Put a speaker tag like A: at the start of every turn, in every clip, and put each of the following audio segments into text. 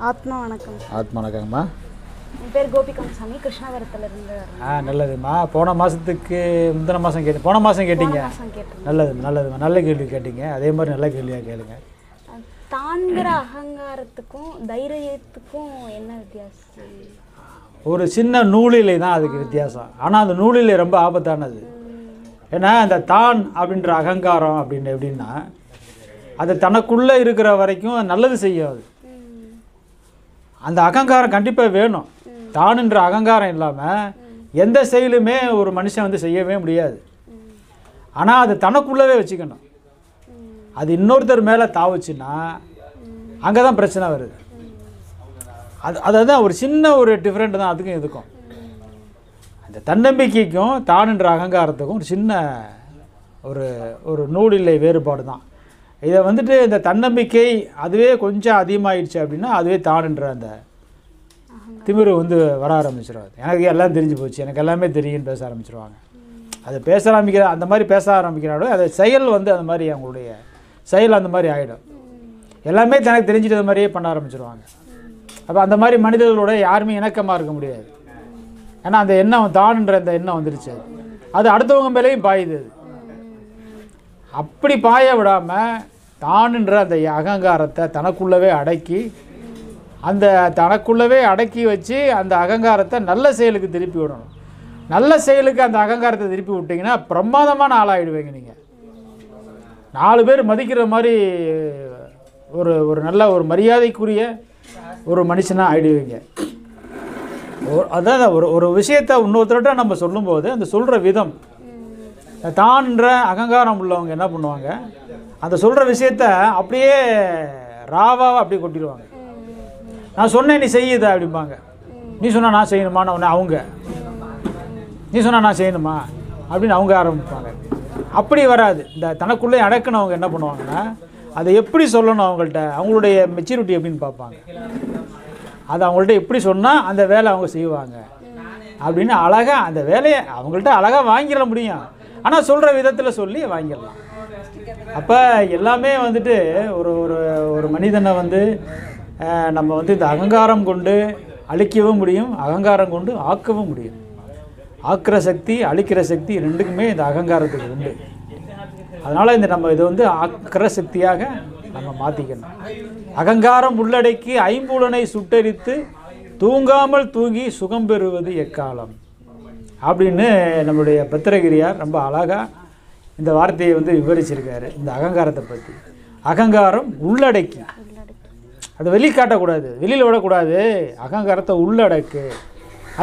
A: ஆத்மா வணக்கம்.
B: ஆத்மா வணக்கங்கம்மா.
A: என் பேர் கோபிகம்சாமி, கிருஷ்ணாவரத்துலேருந்து.
B: நல்லதும்மா. போன மாதத்துக்கு முந்தின மாதம் போன மாதம் கேட்டீங்க. நல்லதும்மா, நல்ல கேள்வி கேட்டீங்க. அதே மாதிரி நல்ல கேள்வியாக கேளுங்க.
A: தான்கிற அகங்காரத்துக்கும் தைரியத்துக்கும் என்ன வித்தியாசம்?
B: ஒரு சின்ன நூலிலை தான் அதுக்கு வித்தியாசம். ஆனால் அந்த நூலிலை ரொம்ப ஆபத்தானது. ஏன்னா அந்த தான் அப்படின்ற அகங்காரம் அப்படின்னு எப்படின்னா அது தனக்குள்ளே இருக்கிற வரைக்கும் நல்லது செய்யாது. அந்த அகங்காரம் கண்டிப்பாக வேணும். தானுன்ற அகங்காரம் இல்லாமல் எந்த செயலுமே ஒரு மனுஷன் வந்து செய்யவே முடியாது. ஆனால் அது தனக்குள்ளவே வச்சுக்கணும். அது இன்னொருத்தர் மேலே தாவுச்சுன்னா அங்கே தான் பிரச்சனை வருது. அதுதான் ஒரு சின்ன ஒரு டிஃப்ரெண்ட் தான் அதுக்கும் இதுக்கும். அந்த தன்னம்பிக்கைக்கும் தானுன்ற அகங்காரத்துக்கும் ஒரு சின்ன ஒரு நூலில்லை வேறுபாடு தான். இதை வந்துட்டு இந்த தன்னம்பிக்கை அதுவே கொஞ்சம் அதிகமாகிடுச்சு அப்படின்னா அதுவே தானுன்ற அந்த திமிரு வந்து வர ஆரம்பிச்சிடுவாங்க. எனக்கு எல்லாம் தெரிஞ்சு போச்சு, எனக்கு எல்லாமே தெரியும்னு பேச ஆரம்பிச்சிருவாங்க. அது பேச ஆரம்பிக்கிற அந்த மாதிரி பேச ஆரம்பிக்கிறாலும் அது செயல் வந்து அந்த மாதிரி அவங்களுடைய செயல் அந்த மாதிரி ஆகிடும். எல்லாமே தனக்கு தெரிஞ்சிட்டது மாதிரியே பண்ண ஆரம்பிச்சிருவாங்க. அப்போ அந்த மாதிரி மனிதர்களோட யாருமே இணக்கமாக இருக்க முடியாது. ஏன்னா அந்த எண்ணம் தானுன்ற அந்த எண்ணம் வந்துடுச்சு. அது அடுத்தவங்க மேலேயும் பாயுது. அப்படி பாய விடாமல் தானுன்ற அந்த அகங்காரத்தை தனக்குள்ளவே அடக்கி அந்த தனக்குள்ளவே அடக்கி வச்சு அந்த அகங்காரத்தை நல்ல செயலுக்கு திருப்பி விடணும். நல்ல செயலுக்கு அந்த அகங்காரத்தை திருப்பி விட்டிங்கன்னா பிரமாதமான ஆளாகிடுவீங்க. நீங்கள் 4 பேர் மதிக்கிற மாதிரி ஒரு நல்ல ஒரு மரியாதைக்குரிய ஒரு மனுஷனாக ஆகிடுவீங்க. அதான் ஒரு விஷயத்தை இன்னொருத்தர்கிட்ட நம்ம சொல்லும்போது அந்த சொல்கிற விதம் தான்ன்ற அகங்காரம் உள்ளவங்க என்ன பண்ணுவாங்க, அந்த சொல்கிற விஷயத்த அப்படியே ராவாக அப்படியே கொட்டிடுவாங்க. நான் சொன்னேன் நீ செய்யுத அப்படிம்பாங்க. நீ சொன்னால் நான் செய்யணுமான்னு ஒன்று அவங்க, நீ சொன்னால் நான் செய்யணுமா அப்படின்னு அவங்க ஆரம்பிப்பாங்க. அப்படி வராது. இந்த தனக்குள்ளே அடக்குனவங்க என்ன பண்ணுவாங்கன்னா அதை எப்படி சொல்லணும், அவங்களுடைய மெச்சூரிட்டி எப்படின்னு பார்ப்பாங்க. அது அவங்கள்ட்ட எப்படி சொன்னால் அந்த வேலை அவங்க செய்வாங்க அப்படின்னு அழகாக அந்த வேலையை அவங்கள்ட்ட அழகாக வாங்கிட முடியும். ஆனால் சொல்கிற விதத்தில் சொல்லி வாங்கிடலாம். அப்போ எல்லாமே வந்துட்டு ஒரு மனிதனை வந்து நம்ம வந்து இந்த அகங்காரம் கொண்டு அழிக்கவும் முடியும், அகங்காரம் கொண்டு ஆக்கவும் முடியும். ஆக்கிற சக்தி அழிக்கிற சக்தி ரெண்டுக்குமே இந்த அகங்காரத்துக்கு உண்டு. அதனால் நம்ம இதை வந்து ஆக்கிற சக்தியாக நம்ம மாற்றிக்கணும். அகங்காரம் உள்ளடக்கி ஐம்புலனை சுட்டரித்து தூங்காமல் தூங்கி சுகம் பெறுவது எக்காலம் அப்படின்னு நம்மளுடைய பத்திரகிரியார் ரொம்ப அழகாக இந்த வார்த்தையை வந்து விவரிச்சிருக்காரு. இந்த அகங்காரத்தை பற்றி அகங்காரம் உள்ளடக்கி, அதை வெளிக்காட்டக்கூடாது, வெளியில் விடக்கூடாது. அகங்காரத்தை உள்ளடக்கு,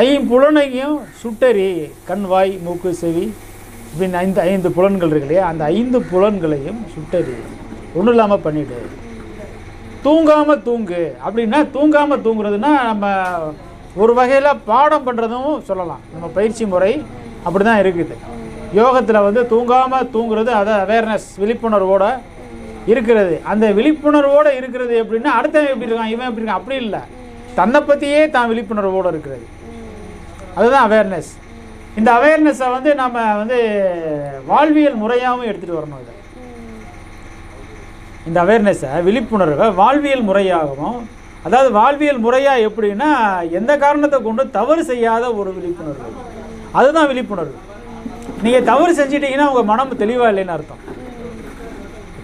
B: ஐம்புலனையும் சுட்டறி, கண் வாய் மூக்கு செவி இப்படின்னு 5 புலன்கள் இருக்கு இல்லையா, அந்த 5 புலன்களையும் சுட்டறி ஒன்றும் இல்லாமல் பண்ணிவிடு. தூங்காமல் தூங்கு அப்படின்னா தூங்காமல் தூங்குறதுன்னா நம்ம ஒரு வகையில் பாடம் பண்ணுறதும் சொல்லலாம். நம்ம பயிற்சி முறை அப்படி தான் இருக்குது. யோகத்தில் வந்து தூங்காமல் தூங்குறது அதை அவேர்னஸ் விழிப்புணர்வோடு இருக்கிறது. அந்த விழிப்புணர்வோடு இருக்கிறது எப்படின்னா அடுத்தவன் எப்படி இருக்கான், இவன் எப்படி இருக்கான் அப்படி இல்லை, தன்னை பற்றியே தான் விழிப்புணர்வோடு இருக்கிறது. அதுதான் அவேர்னஸ். இந்த அவேர்னஸை வந்து நம்ம வந்து வாழ்வியல் முறையாகவும் எடுத்துகிட்டு வரணும். இதை இந்த அவேர்னஸை விழிப்புணர்வை வாழ்வியல் முறையாகவும், அதாவது வாழ்வியல் முறையாக எப்படின்னா எந்த காரணத்தை கொண்டு தவறு செய்யாத ஒரு விழிப்புணர்வு, அதுதான் விழிப்புணர்வு. நீங்கள் தவறு செஞ்சிட்டிங்கன்னா உங்கள் மனம் தெளிவாக இல்லைன்னு அர்த்தம்.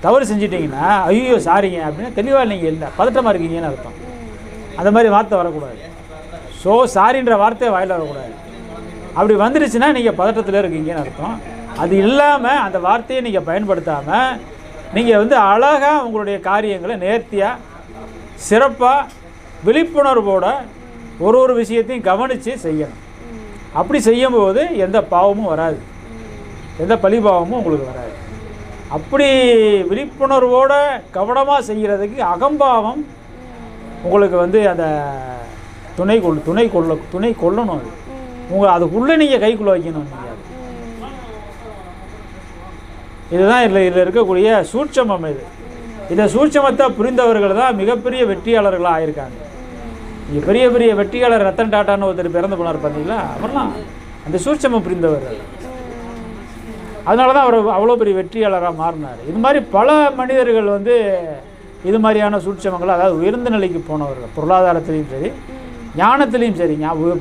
B: தவறு செஞ்சிட்டிங்கன்னா ஐயோ சாரிங்க அப்படின்னா தெளிவாக நீங்கள் இல்லை, பதட்டமாக இருக்கீங்கன்னு அர்த்தம். அந்த மாதிரி வார்த்தை வரக்கூடாது. ஸோ சாரின்ற வார்த்தையை வாயில் வரக்கூடாது. அப்படி வந்துடுச்சுன்னா நீங்கள் பதட்டத்தில் இருக்கீங்கன்னு அர்த்தம். அது இல்லாமல் அந்த வார்த்தையை நீங்கள் பயன்படுத்தாமல் நீங்கள் வந்து அழகாக உங்களுடைய காரியங்களை நேர்த்தியாக சிறப்பாக விழிப்புணர்வோட ஒரு விஷயத்தையும் கவனித்து செய்யணும். அப்படி செய்யும்போது எந்த பாவமும் வராது, எந்த பழிபாவமும் உங்களுக்கு வராது. அப்படி விழிப்புணர்வோடு கவனமாக செய்கிறதுக்கு அகம்பாவம் உங்களுக்கு வந்து அந்த துணை கொள்ளணும். அது உங்களை அதுக்குள்ளே நீங்கள் கைக்குள்ளே வைக்கணும். நீங்கள் இதுதான் இதில் இருக்கக்கூடிய சூட்சமம். இந்த சூட்சமத்தை புரிந்தவர்கள் தான் மிகப்பெரிய வெற்றியாளர்களாக ஆகியிருக்காங்க. இங்கே பெரிய பெரிய வெற்றியாளர் ரத்தன் டாட்டான்னு ஒருத்தர் பிறந்து போனார் பார்த்தீங்களா, அவர்லாம் அந்த சூட்சமம் புரிந்தவர். அதனால தான் அவர் அவ்வளோ பெரிய வெற்றியாளராக மாறினார். இது மாதிரி பல மனிதர்கள் வந்து இது மாதிரியான சூட்சமங்கள், அதாவது உயர்ந்த நிலைக்கு போனவர்கள் பொருளாதாரத்திலையும் சரி ஞானத்திலையும் சரி.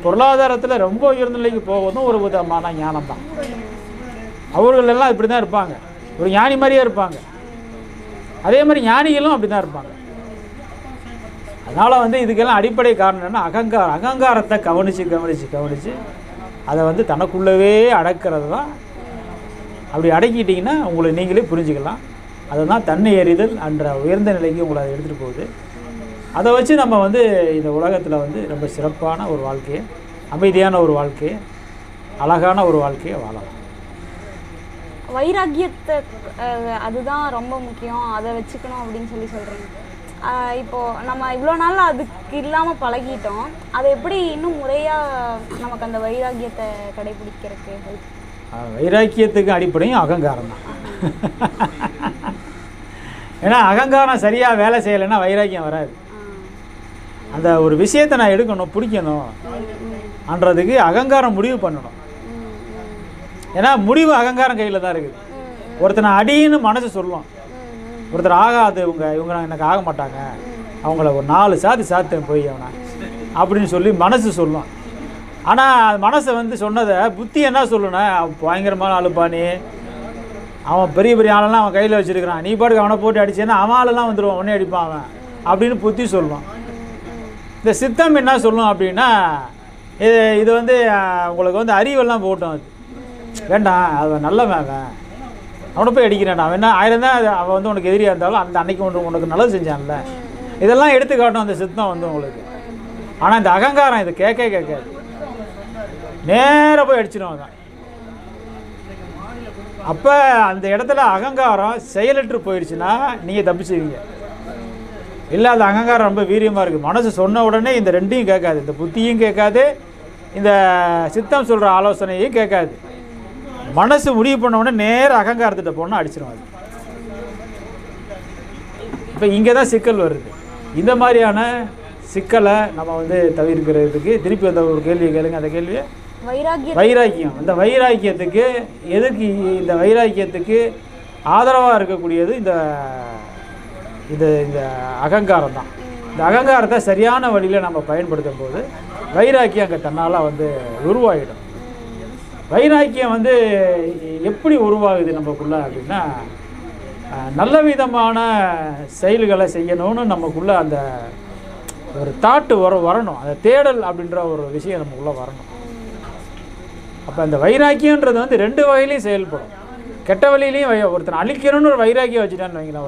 B: பொருளாதாரத்தில் ரொம்ப உயர்ந்த நிலைக்கு போவதும் ஒரு விதமான ஞானம் தான். அவர்கள் எல்லாம் இப்படி தான் இருப்பாங்க, ஒரு ஞானி மாதிரியே இருப்பாங்க. அதே மாதிரி ஞானிகளும் அப்படி தான் இருப்பாங்க. அதனால் இதுக்கெல்லாம் அடிப்படை காரணம் என்னென்னா அகங்காரத்தை கவனித்து அதை தனக்குள்ளவே அடக்கிறது தான். அப்படி அடக்கிட்டிங்கன்னா உங்களை நீங்களே புரிஞ்சுக்கலாம். அதுதான் தன்னை எறிதல் என்ற உயர்ந்த நிலைக்கு உங்களை அதை எடுத்துகிட்டு போகுது. அதை வச்சு நம்ம இந்த உலகத்தில் ரொம்ப சிறப்பான ஒரு வாழ்க்கையை, அமைதியான ஒரு வாழ்க்கையை, அழகான ஒரு வாழ்க்கையை வாழலாம்.
A: வைராக்கியத்தை அதுதான் ரொம்ப முக்கியம், அதை வச்சுக்கணும் அப்படின்னு சொல்கிறீங்க. இப்போது நம்ம இவ்வளோ நாள் அதுக்கு இல்லாமல் பழகிட்டோம். அதை எப்படி இன்னும் முறையாக நமக்கு அந்த வைராக்கியத்தை கடைபிடிக்கிறதுக்கு?
B: வைராக்கியத்துக்கு அடிப்படையும் அகங்காரம் தான். ஏன்னா அகங்காரம் சரியாக வேலை செய்யலைன்னா வைராக்கியம் வராது. அந்த ஒரு விஷயத்தை நான் எடுக்கணும், பிடிக்கணும் அன்றதுக்கு அகங்காரம் முடிவு பண்ணணும். ஏன்னா முடிவு அகங்காரம் கையில் தான் இருக்குது. ஒருத்தனை அடின்னு மனசு சொல்லும், ஒருத்தர் ஆகாது, இவங்க எனக்கு ஆக மாட்டாங்க, அவங்கள ஒரு 4 சாத்து போய் அவனை அப்படின்னு சொல்லி மனசு சொல்லும். ஆனால் மனசை சொன்னதை புத்தி என்ன சொல்லுனா, பயங்கரமான அழுப்பானி, அவன் பெரிய பெரிய ஆளெல்லாம் அவன் கையில் வச்சுருக்கிறான், நீ பாட்டுக்கு அவனை போட்டு அடிச்சேன்னா அவன் ஆளெல்லாம் வந்துடுவான், உடனே அடிப்பான் அவன் அப்படின்னு புத்தி சொல்லும். இந்த சித்தம் என்ன சொல்லும் அப்படின்னா, இது உங்களுக்கு அறிவெல்லாம் போட்டோம், அது வேண்டாம், அவன் நல்லவன், அவனை போய் அடிக்கிறான்டா, அவன் என்ன 1000 தான் அவன் உனக்கு எதிரியாக இருந்தாலும் அந்த அன்னைக்கு உனக்கு நல்லது செஞ்சான்ல, இதெல்லாம் எடுத்து காட்டும் அந்த சித்தம் உங்களுக்கு. ஆனால் இந்த அகங்காரம் இதை கேட்காது, நேராக போய் அடிச்சிடும் அவன். அப்போ அந்த இடத்துல அகங்காரம் செயலற்று போயிடுச்சுன்னா நீங்கள் தப்பிச்சுவீங்க. இல்லை அந்த அகங்காரம் ரொம்ப வீரியமாக இருக்குது, மனசு சொன்ன உடனே இந்த ரெண்டையும் கேட்காது, இந்த புத்தியும் கேட்காது, இந்த சித்தம் சொல்கிற ஆலோசனையும் கேட்காது. மனசு முடிவு பண்ண உடனே நேராக அகங்காரத்திட்ட போனால் அடிச்சிடும் அது. இப்போ இங்கே தான் சிக்கல் வருது. இந்த மாதிரியான சிக்கலை நம்ம தவிர்க்கிறதுக்கு திருப்பி அந்த ஒரு கேள்வியை கேளுங்க. அந்த கேள்வியை வைராக்கியம். அந்த வைராக்கியத்துக்கு எதுக்கு, இந்த வைராக்கியத்துக்கு ஆதரவாக இருக்கக்கூடியது இந்த அகங்காரம் தான். இந்த அகங்காரத்தை சரியான வழியில் நம்ம பயன்படுத்தும் போது வைராக்கியம் அங்கே தன்னால் உருவாகிடும். வைராக்கியம் எப்படி உருவாகுது நமக்குள்ளே அப்படின்னா, நல்ல விதமான செயல்களை செய்யணும்னு நமக்குள்ளே அந்த ஒரு தாட்டு வரணும், அந்த தேடல் அப்படின்ற ஒரு விஷயம் நமக்குள்ளே வரணும். அப்போ அந்த வைராக்கியன்றது 2 வகையிலையும் செயல்படும். கெட்ட வழியிலையும் ஒருத்தனை அழிக்கணும்னு ஒரு வைராக்கியம் வச்சுட்டான்னு வைங்களேன்.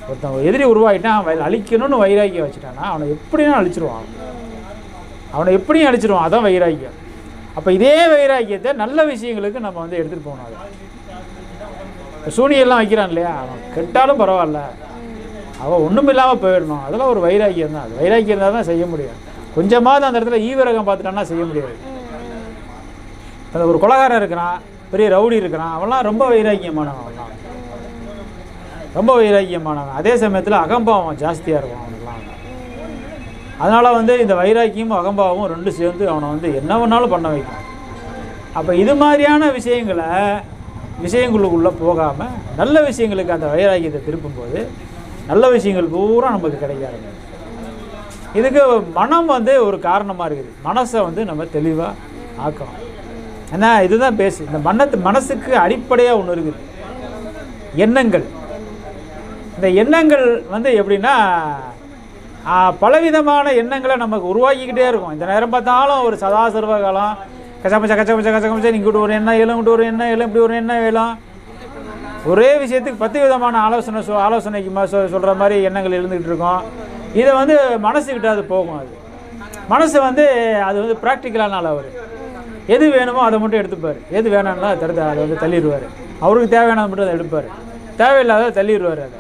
B: ஒருத்தன் எதிரி உருவாகிட்டான், அழிக்கணும்னு வைராக்கியம் வச்சுட்டான்னா அவனை எப்படின்னா அழிச்சிருவான், எப்படியும் அழிச்சிருவான். அதான் வைராக்கியம். அப்போ இதே வைராக்கியத்தை நல்ல விஷயங்களுக்கு நம்ம எடுத்துகிட்டு போகணும். அது சூனியெல்லாம் வைக்கிறான் இல்லையா, அவன் கெட்டாலும் பரவாயில்ல, அவன் ஒன்றும் இல்லாமல் போயிடணும், அதெல்லாம் ஒரு வைராக்கியம் தான். அது வைராக்கியம் இருந்தால் தான் செய்ய முடியும். கொஞ்சமாவது அந்த இடத்துல ஈவிரகம் பார்த்துட்டான்னா செய்ய முடியாது. அந்த ஒரு கொலைகாரன் இருக்கிறான், பெரிய ரவுடி இருக்கிறான், அவன்லாம் ரொம்ப வைராக்கியமானவன், அவன்லாம் ரொம்ப வைராக்கியமானவன். அதே சமயத்தில் அகம்பாவம் ஜாஸ்தியாக இருக்கும் அவனுக்குலாம். அதனால் இந்த வைராக்கியமும் அகம்பாவமும் 2 சேர்ந்து அவனை என்ன வேணாலும் பண்ண வைக்கும். அப்போ இது மாதிரியான விஷயங்களுக்குள்ளே போகாமல் நல்ல விஷயங்களுக்கு அந்த வைராக்கியத்தை திருப்பும்போது நல்ல விஷயங்கள் பூரா நமக்கு கிடைக்க ஆரம்பிக்கும். இதுக்கு மனம் ஒரு காரணமாக இருக்குது. மனசை நம்ம தெளிவாக ஆக்கணும். ஏன்னா இதுதான் இந்த மனசுக்கு அடிப்படையாக ஒன்று இருக்குது, எண்ணங்கள். இந்த எண்ணங்கள் எப்படின்னா, பலவிதமான எண்ணங்களை நமக்கு உருவாக்கிக்கிட்டே இருக்கும். இந்த நேரம் பார்த்தாலும் ஒரு சதா சர்வ காலம் கச்சமச்ச இங்கிட்டு ஒரு எண்ணம் எழும், இங்கிட்டு ஒரு எண்ணம் எழும், இப்படி ஒரு எண்ணம் எழும். ஒரே விஷயத்துக்கு 10 விதமான ஆலோசனைக்கு சொல்கிற மாதிரி எண்ணங்கள் எழுந்துக்கிட்டு இருக்கோம். இதை மனசுக்கிட்ட அது போகும். அது மனசு அது ப்ராக்டிக்கலானால அவர் எது வேணுமோ அதை மட்டும் எடுத்துப்பார், எது வேணாம்னா அதை தள்ளிடுவார். அவருக்கு தேவையானதை மட்டும் அதை எடுப்பார், தேவையில்லாத தள்ளிடுவார். அதை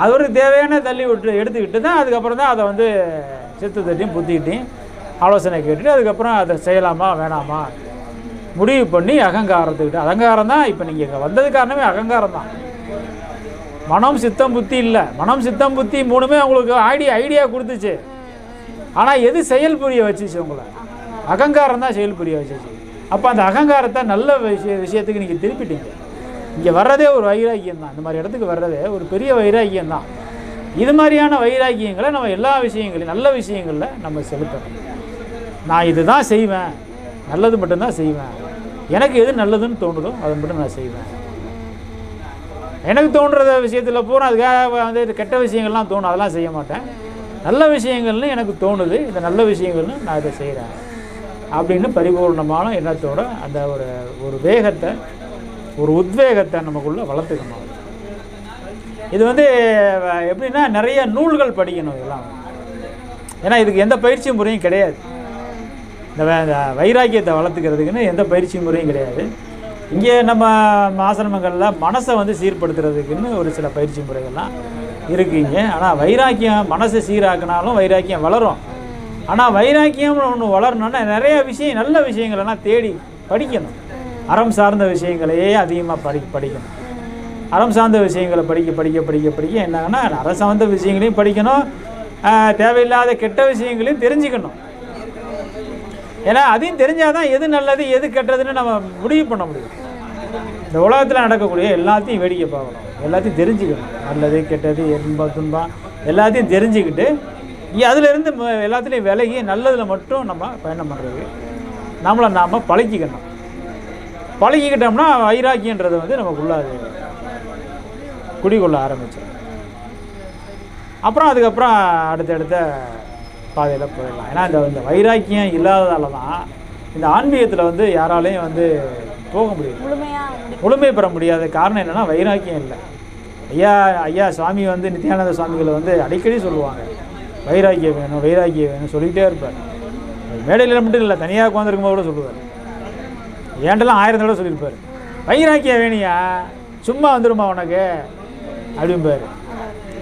B: அவருக்கு தேவையான தள்ளி எடுத்துக்கிட்டு தான் அதுக்கப்புறம் தான் அதை சித்து தட்டியும் புத்திக்கிட்டையும் ஆலோசனை கேட்டுட்டு அதுக்கப்புறம் அதை செய்யலாமா வேணாமா முடிவு பண்ணி அகங்காரத்துக்கிட்ட. அகங்காரம் தான் இப்போ நீங்கள் இங்கே வந்தது காரணமே அகங்காரம் தான். மனம் சித்தம் புத்தி இல்லை, மனம் சித்தம் புத்தி 3மே உங்களுக்கு ஐடியா கொடுத்துச்சு. ஆனால் எது செயல் புரிய வச்சுச்சு உங்களை? அகங்காரம் தான் செயல் புரிய வச்சுச்சு. அப்போ அந்த அகங்காரத்தை நல்ல விஷயத்துக்கு நீங்கள் திருப்பிட்டீங்க. இங்கே வர்றதே ஒரு வைராக்கியம் தான். இந்த மாதிரி இடத்துக்கு வர்றதே ஒரு பெரிய வைராக்கியம் தான். இது மாதிரியான வைராக்கியங்களை நம்ம எல்லா விஷயங்களையும் நல்ல விஷயங்களில் நம்ம செலுத்தணும். நான் இது தான் செய்வேன், நல்லது மட்டும்தான் செய்வேன், எனக்கு எது நல்லதுன்னு தோணுதோ அதை மட்டும் நான் செய்வேன். எனக்கு தோன்ற விஷயத்தில் பூரா அதுக்காக வந்து கெட்ட விஷயங்கள்லாம் தோணும், அதெல்லாம் செய்ய மாட்டேன். நல்ல விஷயங்கள்னு எனக்கு தோணுது, இந்த நல்ல விஷயங்கள்னு நான் இதை செய்கிறேன் அப்படின்னு பரிபூர்ணமான எண்ணத்தோட அந்த ஒரு வேகத்தை, ஒரு உத்வேகத்தை நமக்குள்ளே வளர்த்துக்கணும். இது வந்து எப்படின்னா நிறைய நூல்கள் படிக்கணும் இதெல்லாம். ஏன்னா இதுக்கு எந்த பயிற்சி முறையும் கிடையாது. இந்த வைராக்கியத்தை வளர்த்துக்கிறதுக்குன்னு எந்த பயிற்சி முறையும் கிடையாது. இங்கே நம்ம ஆசிரமங்களில் மனசை வந்து சீர்படுத்துறதுக்குன்னு ஒரு சில பயிற்சி முறைகள்லாம் இருக்குங்க. ஆனால் வைராக்கியம் மனசை சீராக்கினாலும் வைராக்கியம் வளரும். ஆனால் வைராக்கியம்னு ஒன்று வளரணுன்னா நிறைய விஷயம், நல்ல விஷயங்களெல்லாம் தேடி படிக்கணும். அறம் சார்ந்த விஷயங்களையே அதிகமாக படிக்கணும். அறம் சார்ந்த விஷயங்களை படிக்க என்னன்னா அறம் சார்ந்த விஷயங்களையும் படிக்கணும், தேவையில்லாத கெட்ட விஷயங்களையும் தெரிஞ்சுக்கணும். ஏன்னா அதையும் தெரிஞ்சால் தான் எது நல்லது எது கெட்டதுன்னு நம்ம முடிவு பண்ண முடியும். இந்த உலகத்தில் நடக்கக்கூடிய எல்லாத்தையும் வேடிக்கை பார்க்கணும், எல்லாத்தையும் தெரிஞ்சுக்கணும். நல்லது கெட்டது இன்பம் துன்பம் எல்லாத்தையும் தெரிஞ்சுக்கிட்டு அதிலேருந்து எல்லாத்துலேயும் விலகி நல்லதில் மட்டும் நம்ம பயணம் பண்ணுறது நம்மளை நாம் பழகிக்கிட்டோம்னா வைராக்கியன்றது வந்து நமக்குள்ள அது குடிக்கொள்ள ஆரம்பிச்சோம். அப்புறம் அதுக்கப்புறம் அடுத்தடுத்த பாதையில் போயிடலாம். ஏன்னா இந்த வைராக்கியம் இல்லாததால தான் இந்த ஆன்மீகத்தில் வந்து யாராலையும் வந்து போக முடியும், முழுமை பெற முடியாத காரணம் என்னென்னா வைராக்கியம் இல்லை. ஐயா சுவாமி வந்து நித்யானந்த சுவாமிகளை வந்து அடிக்கடி சொல்லுவாங்க, வைராக்கியம் வேணும் சொல்லிக்கிட்டே இருப்பார். மேடையில் மட்டும் இல்லை, தனியாக உட்காந்துருக்கும் போது கூட சொல்லுவார். ஏண்டெல்லாம் 1000 தடவை சொல்லியிருப்பார், வைராக்கியம் வேணியா சும்மா வந்துடுமா உனக்கு அப்படிம்பார்.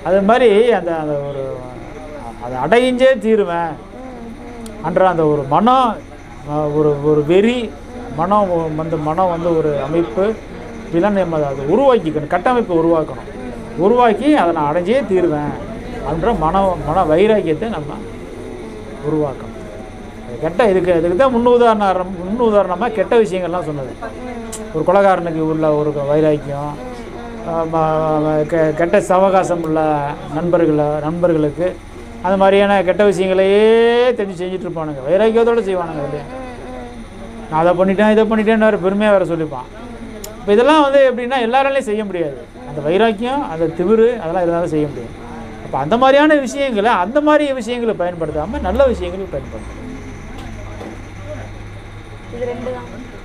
B: அது மாதிரி அந்த ஒரு அதை அடைஞ்சே தீருவேன் என்ற அந்த ஒரு மனம், ஒரு வெறி மனம் வந்து ஒரு அமைப்பு இப்படிலாம் நம்ம அதை உருவாக்கிக்கணும், கட்டமைப்பை உருவாக்கி அதை நான் அடைஞ்சே தீருவேன் என்ற மன வைராக்கியத்தை நம்ம உருவாக்கணும். இதுக்கு தான் முன்னுதாரணமாக கெட்ட விஷயங்கள்லாம் சொன்னது. ஒரு கொலைகாரனுக்கு உள்ள ஒரு வைராக்கியம், கெட்ட சவகாசம் உள்ள நண்பர்களுக்கு அந்த மாதிரியான கெட்ட விஷயங்களையே தெரிஞ்சு செஞ்சுட்டு இருப்பானுங்க, வைராக்கியத்தோடு செய்வானுங்க. இல்லையா, நான் அதை பண்ணிட்டேன் இதை பண்ணிட்டேன்னு வேறு பெருமையாக வேறு சொல்லிப்பான். இப்போ இதெல்லாம் வந்து எப்படின்னா எல்லாராலையும் செய்ய முடியாது. அந்த வைராக்கியம், அந்த திமிரு அதெல்லாம் இருந்தாலும் செய்ய முடியாது. அப்போ அந்த மாதிரியான விஷயங்களை பயன்படுத்தாமல் நல்ல விஷயங்களுக்கு பயன்படுத்தணும்.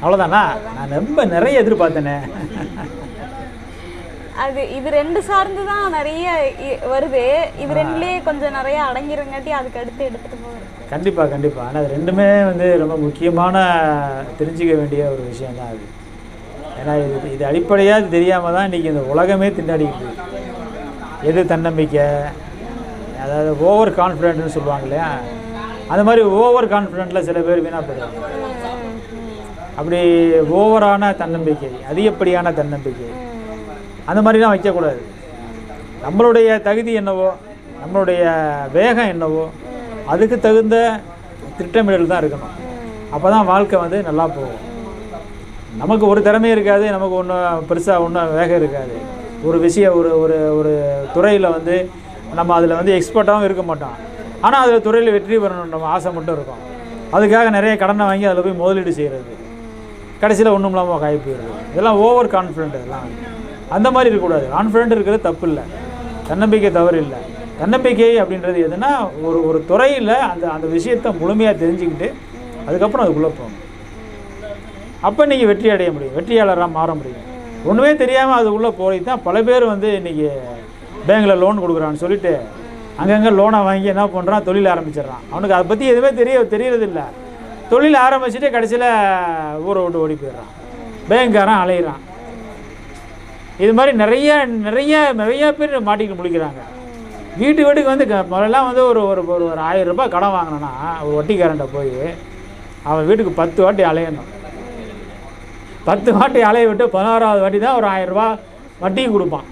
B: அவ்வளோதானா? நான் ரொம்ப நிறைய எதிர்பார்த்தேனே.
A: இது 2 சார்ந்து தான் நிறைய வருது. இது 2லயே கொஞ்சம் நிறைய அடங்கிருங்காட்டி அதுக்கு அடுத்து எடுத்துகிட்டு போகிறேன்.
B: கண்டிப்பாக. ஆனால் அது 2மே வந்து ரொம்ப முக்கியமான தெரிஞ்சிக்க வேண்டிய ஒரு விஷயம் தான் அது. ஏன்னா இது அடிப்படையாக தெரியாமல் தான் இன்றைக்கி இந்த உலகமே திண்டாடிக்கிட்டு இருக்கு. எது தன்னம்பிக்கை, அதாவது ஓவர் கான்ஃபிடென்ட்னு சொல்லுவாங்க இல்லையா, அந்த மாதிரி ஓவர் கான்ஃபிடென்ட்டில் சில பேர் வீணாக போயிடுவாங்க. அப்படி ஓவரான தன்னம்பிக்கை, அதிகப்படியான தன்னம்பிக்கை அந்த மாதிரிலாம் வைக்கக்கூடாது. நம்மளுடைய தகுதி என்னவோ, நம்மளுடைய வேகம் என்னவோ அதுக்கு தகுந்த திட்டமிடல் தான் இருக்கணும். அப்போ தான் வாழ்க்கை வந்து நல்லா போகும். நமக்கு ஒரு திறமை இருக்காது, நமக்கு ஒன்றும் வேகம் இருக்காது. ஒரு விஷயம் ஒரு துறையில் வந்து நம்ம அதில் வந்து எக்ஸ்பர்ட்டாகவும் இருக்க மாட்டோம். ஆனால் அதில் துறையில் வெற்றி பெறணும் நம்ம ஆசை மட்டும் இருக்கும். அதுக்காக நிறைய கடனை வாங்கி அதில் போய் முதலீடு செய்கிறது, கடைசியில் ஒன்றும் இல்லாமல் காய் போயிடுது. இதெல்லாம் ஓவர் கான்ஃபிடென்ட். இதெல்லாம் அந்த மாதிரி இருக்கக்கூடாது. கான்ஃபிடென்ட் இருக்கிறது தப்பு இல்லை, தன்னம்பிக்கை தவறு இல்லை. தன்னம்பிக்கை அப்படின்றது எதுனா ஒரு துறையில் அந்த விஷயத்தை முழுமையாக தெரிஞ்சுக்கிட்டு அதுக்கப்புறம் அதுக்குள்ளே போகணும். அப்போ நீங்கள் வெற்றி அடைய முடியும், வெற்றியாளராக மாற முடியும். ஒன்றுமே தெரியாமல் அதுக்குள்ளே போய் தான் பல பேர் வந்து இன்றைக்கி பேங்கில் லோன் கொடுக்குறான்னு சொல்லிட்டு அங்கங்கே லோனை வாங்கி என்ன பண்ணுறான், தொழில் ஆரம்பிச்சிடுறான். அவனுக்கு அதை பற்றி எதுவுமே தெரியறதில்ல. தொழில் ஆரம்பிச்சுட்டு கடைசியில் ஊரை விட்டு ஓடி போயிடுறான், பேங்க்காரன் அலையிறான். இது மாதிரி நிறைய பேர் மாட்டிக்கிட்டு முடிக்கிறாங்க. வீட்டுக்கு வந்து முதல்லாம் வந்து ஒரு 1000 ரூபாய் கடன் வாங்கினா ஒரு வட்டிக்காரன்ட்ட போய் அவன் வீட்டுக்கு 10 வாட்டி அலையணும். 10 வாட்டி அலைய விட்டு 11ஆவது வாட்டி தான் ஒரு 1000 ரூபா வட்டியும் கொடுப்பான்.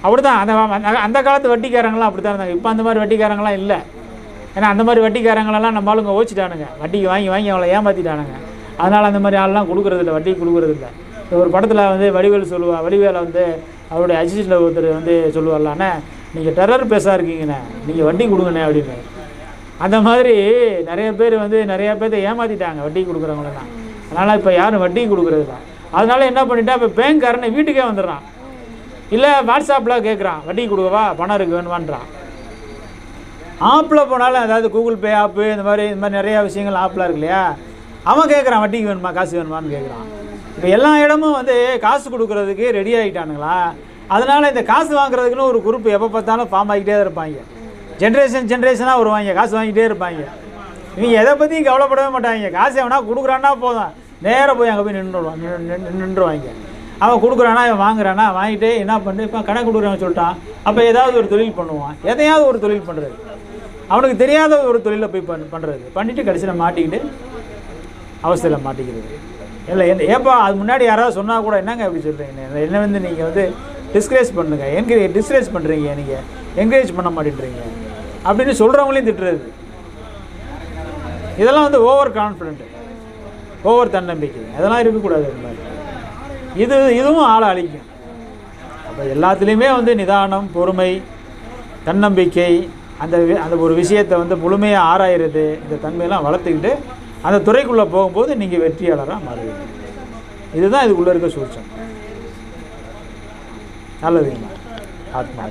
B: அப்படி தான் அந்த காலத்து வட்டிக்காரங்களாம் அப்படி தான் இருந்தாங்க. இப்போ அந்த மாதிரி வட்டிக்காரங்களாம் இல்லை. ஏன்னா அந்த மாதிரி வட்டிக்காரங்களெல்லாம் நம்ம ஆளுங்க ஓச்சிட்டானுங்க, வட்டிக்கு வாங்கி அவளை ஏமாற்றிட்டானுங்க. அதனால் அந்த மாதிரி ஆள்லாம் கொடுக்குறதில்ல, வட்டிக்கு கொடுக்குறதில்ல. ஒரு படத்தில் வந்து வடிவேலை வந்து அவருடைய அசிஸ்டன்ட் ஒருத்தர் வந்து சொல்லுவார்லான்னு, நீங்கள் டெரர் பேஸாக இருக்கீங்கண்ணே, நீங்கள் வட்டி கொடுங்கண்ணே அப்படின்னு. அந்த மாதிரி நிறைய பேர் வந்து நிறையா பேர்த்த ஏமாற்றிட்டாங்க வட்டி கொடுக்குறவங்களெல்லாம். அதனால் இப்போ யாரும் வட்டி கொடுக்குறது தான். அதனால் என்ன பண்ணிட்டா இப்போ பேங்க்காரனை வீட்டுக்கே வந்துடுறான், இல்லை வாட்ஸ்அப்பில் கேட்குறான் வட்டி கொடுக்கவா, பணம் இருக்கு வேணுமான்றான். ஆப்பில் போனாலும், அதாவது கூகுள் பே ஆப்பு இந்த மாதிரி நிறையா விஷயங்கள் ஆப்பில் இருக்கு இல்லையா, அவன் கேட்குறான் வட்டிக்கு வேணுமா காசு வேணுமான்னு கேட்குறான். இப்போ எல்லா இடமும் வந்து காசு கொடுக்குறதுக்கு ரெடி ஆகிட்டானுங்களா. அதனால் இந்த காசு வாங்குறதுக்குன்னு ஒரு குரூப் எப்போ பார்த்தாலும் ஃபார்ம் ஆகிட்டே தான் இருப்பாங்க. ஜென்ரேஷனாக வருவாங்க, காசு வாங்கிட்டே இருப்பாங்க. இவங்க எதை பற்றியும் கவலைப்படவே மாட்டாங்க. காசு எவனா கொடுக்குறான்னா போதும், நேராக போய் அங்கே போய் நின்றுவாங்க. அவன் கொடுக்குறானா, அவன் வாங்குறானா, வாங்கிட்டு என்ன பண்ணு இப்போ கணக்கு கொடுக்குறான்னு சொல்லிட்டான். அப்போ ஏதாவது ஒரு தொழில் பண்ணுவான், எதையாவது ஒரு தொழில் பண்ணுறது, அவனுக்கு தெரியாத ஒரு தொழிலை போய் பண்ணுறது, பண்ணிவிட்டு கடைசியில் மாட்டிக்கிட்டு அவஸ்தையில் மாட்டிக்கிறது. இல்லை ஏப்பா அது முன்னாடி யாராவது சொன்னால் கூட என்னங்க அப்படி சொல்கிறீங்க, என்ன வந்து நீங்கள் வந்து டிஸ்கரேஜ் பண்ணுங்க, டிஸ்கரேஜ் பண்ணுறீங்க, நீங்கள் என்கரேஜ் பண்ண மாட்டேன்றீங்க அப்படின்னு சொல்கிறவங்களையும் திட்டுறது. இதெல்லாம் வந்து ஓவர் கான்ஃபிடென்ட்டு, ஓவர் தன்னம்பிக்கை, அதெல்லாம் இருக்கக்கூடாது. இந்த மாதிரி இதுவும் ஆளை அழிக்கும். அப்போ எல்லாத்துலேயுமே வந்து நிதானம், பொறுமை, தன்னம்பிக்கை, அந்த ஒரு விஷயத்தை வந்து முழுமையாக ஆராயிறது, இந்த தன்மையெல்லாம் வளர்த்துக்கிட்டு அந்த துறைக்குள்ளே போகும்போது நீங்கள் வெற்றியாளராக மாறுவீங்க. இதுதான் இதுக்குள்ளே இருக்க சூழ்ச்சி. நல்லதுங்கம்மா, ஆத்மா.